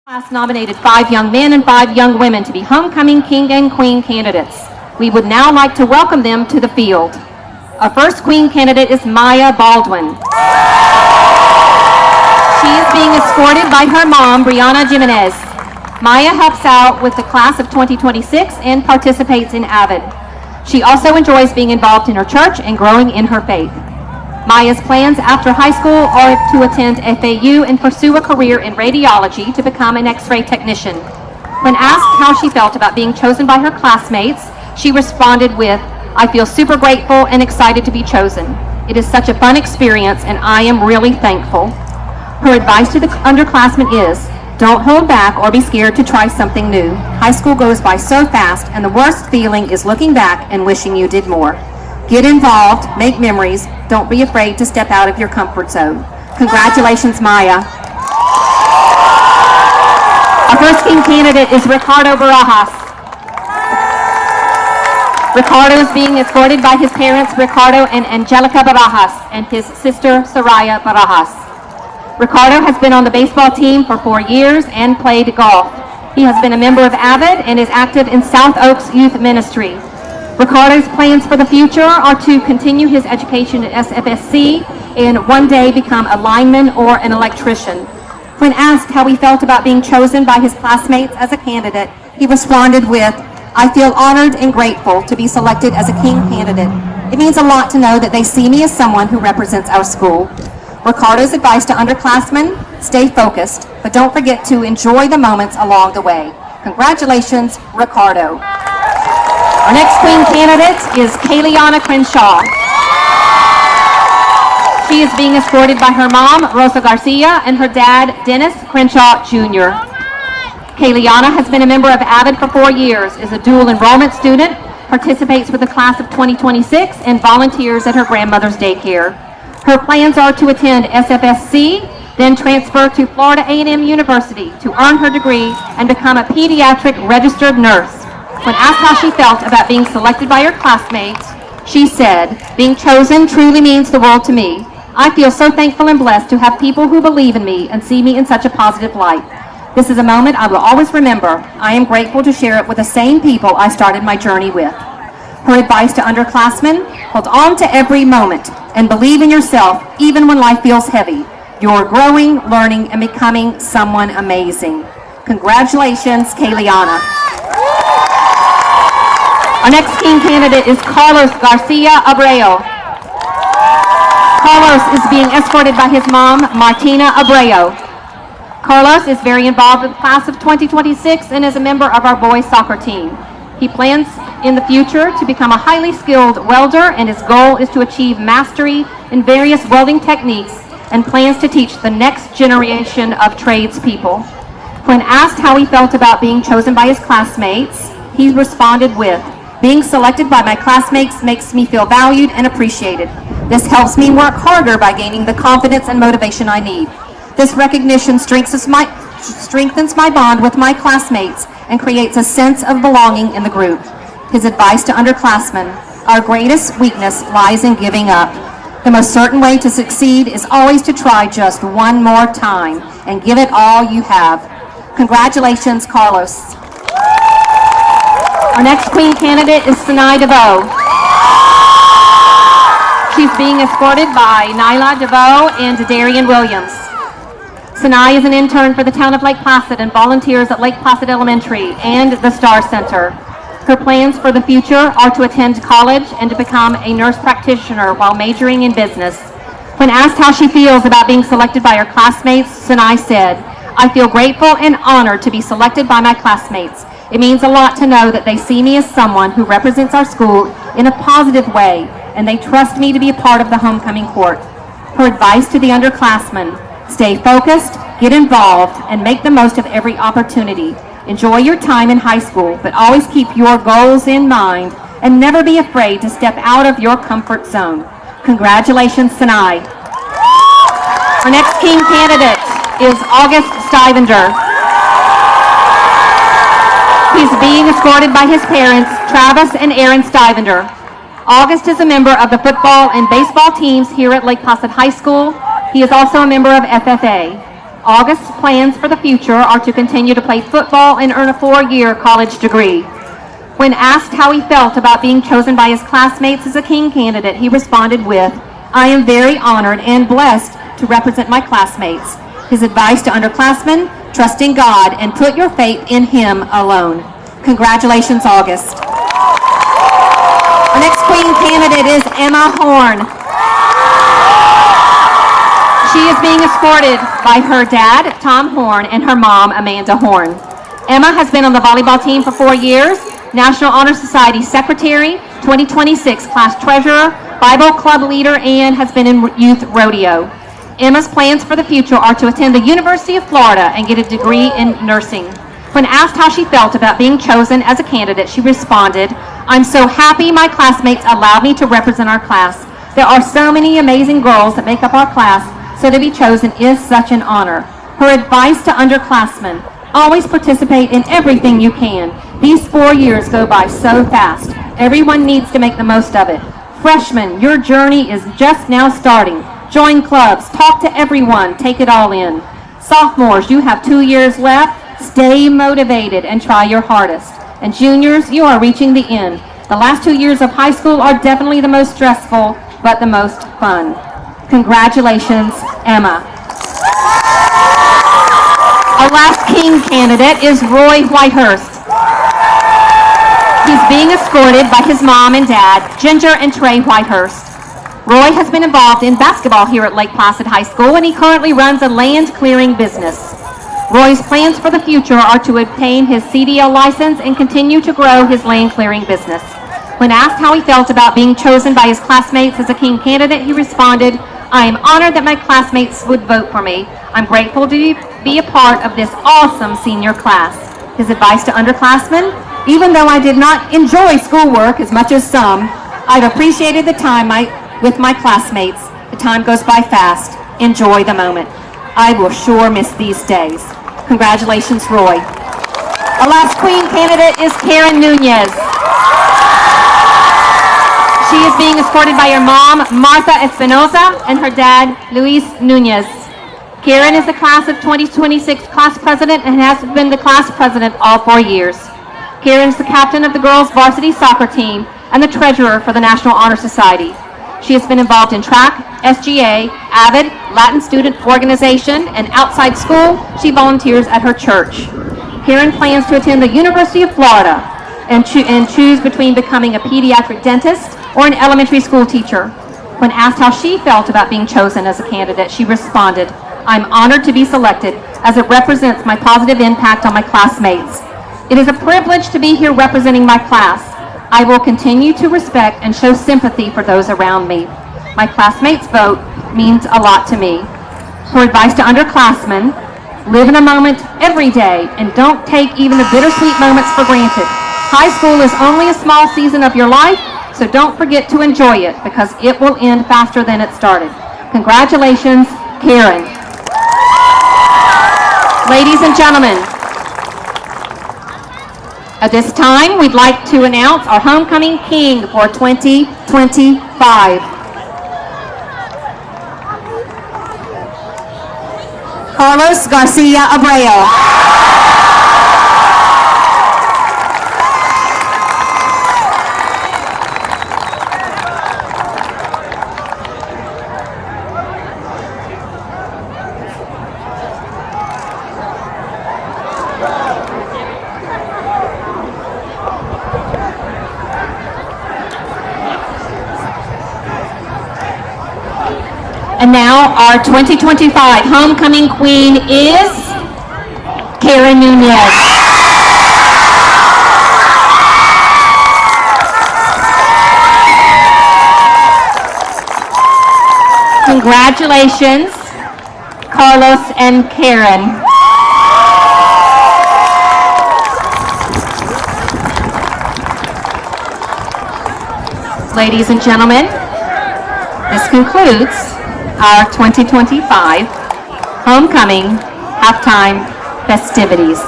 Class nominated 5 young men and 5 young women to be homecoming king and queen candidates. We would now like to welcome them to the field. Our first queen candidate is Maya Baldwin. She is being escorted by her mom, Brianna Jimenez. Maya helps out with the class of 2026 and participates in AVID. She also enjoys being involved in her church and growing in her faith. Maya's plans after high school are to attend FAU and pursue a career in radiology to become an X-ray technician. When asked how she felt about being chosen by her classmates, she responded with, "I feel super grateful and excited to be chosen. It is such a fun experience and I am really thankful." Her advice to the underclassmen is, don't hold back or be scared to try something new. High school goes by so fast and the worst feeling is looking back and wishing you did more. Get involved, make memories, don't be afraid to step out of your comfort zone. Congratulations, Maya. Our first king candidate is Ricardo Barajas. Ricardo is being escorted by his parents, Ricardo and Angelica Barajas, and his sister, Soraya Barajas. Ricardo has been on the baseball team for 4 years and played golf. He has been a member of AVID and is active in South Oaks Youth Ministry. Ricardo's plans for the future are to continue his education at SFSC and one day become a lineman or an electrician. When asked how he felt about being chosen by his classmates as a candidate, he responded with, "I feel honored and grateful to be selected as a king candidate. It means a lot to know that they see me as someone who represents our school." Ricardo's advice to underclassmen, stay focused, but don't forget to enjoy the moments along the way. Congratulations, Ricardo. Our next queen candidate is Kayliana Crenshaw. She is being escorted by her mom, Rosa Garcia, and her dad, Dennis Crenshaw Jr. Kayliana has been a member of AVID for 4 years, is a dual enrollment student, participates with the class of 2026, and volunteers at her grandmother's daycare. Her plans are to attend SFSC, then transfer to Florida A&M University to earn her degree and become a pediatric registered nurse. When asked how she felt about being selected by her classmates, she said, "Being chosen truly means the world to me. I feel so thankful and blessed to have people who believe in me and see me in such a positive light. This is a moment I will always remember. I am grateful to share it with the same people I started my journey with." Her advice to underclassmen, hold on to every moment and believe in yourself even when life feels heavy. You're growing, learning, and becoming someone amazing. Congratulations, Kayliana. Our next king candidate is Carlos Garcia Abreu. Carlos is being escorted by his mom, Martina Abreu. Carlos is very involved with the class of 2026 and is a member of our boys soccer team. He plans in the future to become a highly skilled welder, and his goal is to achieve mastery in various welding techniques and plans to teach the next generation of tradespeople. When asked how he felt about being chosen by his classmates, he responded with, "Being selected by my classmates makes me feel valued and appreciated. This helps me work harder by gaining the confidence and motivation I need. This recognition strengthens my bond with my classmates and creates a sense of belonging in the group." His advice to underclassmen, "Our greatest weakness lies in giving up. The most certain way to succeed is always to try just one more time and give it all you have." Congratulations, Carlos. Our next queen candidate is Sinai DeVoe. She's being escorted by Nyla DeVoe and Darian Williams. Sinai is an intern for the town of Lake Placid and volunteers at Lake Placid Elementary and the Star Center. Her plans for the future are to attend college and to become a nurse practitioner while majoring in business. When asked how she feels about being selected by her classmates, Sinai said, "I feel grateful and honored to be selected by my classmates. It means a lot to know that they see me as someone who represents our school in a positive way, and they trust me to be a part of the homecoming court." Her advice to the underclassmen, stay focused, get involved, and make the most of every opportunity. Enjoy your time in high school, but always keep your goals in mind and never be afraid to step out of your comfort zone. Congratulations, Sinai. Our next king candidate is August Stivender. He's being escorted by his parents, Travis and Aaron Stivender. August is a member of the football and baseball teams here at Lake Placid High School. He is also a member of FFA. August's plans for the future are to continue to play football and earn a 4-year college degree. When asked how he felt about being chosen by his classmates as a King candidate, he responded with, "I am very honored and blessed to represent my classmates." His advice to underclassmen, trust in God and put your faith in Him alone. Congratulations, August. Our next Queen candidate is Emma Horn. She is being escorted by her dad, Tom Horn, and her mom, Amanda Horn. Emma has been on the volleyball team for 4 years, National Honor Society Secretary, 2026 Class Treasurer, Bible Club leader, and has been in youth rodeo. Emma's plans for the future are to attend the University of Florida and get a degree in nursing. When asked how she felt about being chosen as a candidate, she responded, "I'm so happy my classmates allowed me to represent our class. There are so many amazing girls that make up our class, so to be chosen is such an honor." Her advice to underclassmen, always participate in everything you can. These 4 years go by so fast. Everyone needs to make the most of it. Freshmen, your journey is just now starting. Join clubs, talk to everyone, take it all in. Sophomores, you have 2 years left. Stay motivated and try your hardest. And juniors, you are reaching the end. The last 2 years of high school are definitely the most stressful, but the most fun. Congratulations, Emma. Our last King candidate is Roy Whitehurst. He's being escorted by his mom and dad, Ginger and Trey Whitehurst. Roy has been involved in basketball here at Lake Placid High School, and he currently runs a land clearing business. Roy's plans for the future are to obtain his CDL license and continue to grow his land clearing business. When asked how he felt about being chosen by his classmates as a King candidate, he responded, "I am honored that my classmates would vote for me. I'm grateful to be a part of this awesome senior class." His advice to underclassmen, "Even though I did not enjoy schoolwork as much as some, I've appreciated the time with my classmates. The time goes by fast. Enjoy the moment. I will sure miss these days." Congratulations, Roy. Our last Queen candidate is Karen Nunez. She is being escorted by her mom, Martha Espinoza, and her dad, Luis Nunez. Karen is the class of 2026 class president and has been the class president all 4 years. Karen is the captain of the girls' varsity soccer team and the treasurer for the National Honor Society. She has been involved in track, SGA, AVID, Latin Student Organization, and outside school, she volunteers at her church. Karen plans to attend the University of Florida and choose between becoming a pediatric dentist or an elementary school teacher. When asked how she felt about being chosen as a candidate, she responded, "I'm honored to be selected as it represents my positive impact on my classmates. It is a privilege to be here representing my class. I will continue to respect and show sympathy for those around me. My classmates' vote means a lot to me." Her advice to underclassmen, live in a moment every day and don't take even the bittersweet moments for granted. High school is only a small season of your life, so don't forget to enjoy it because it will end faster than it started. Congratulations, Karen. Ladies and gentlemen, at this time, we'd like to announce our Homecoming King for 2025. Carlos Garcia Abreu. And now our 2025 Homecoming Queen is Karen Nunez. Congratulations, Carlos and Karen. Ladies and gentlemen, this concludes our 2025 Homecoming Halftime Festivities.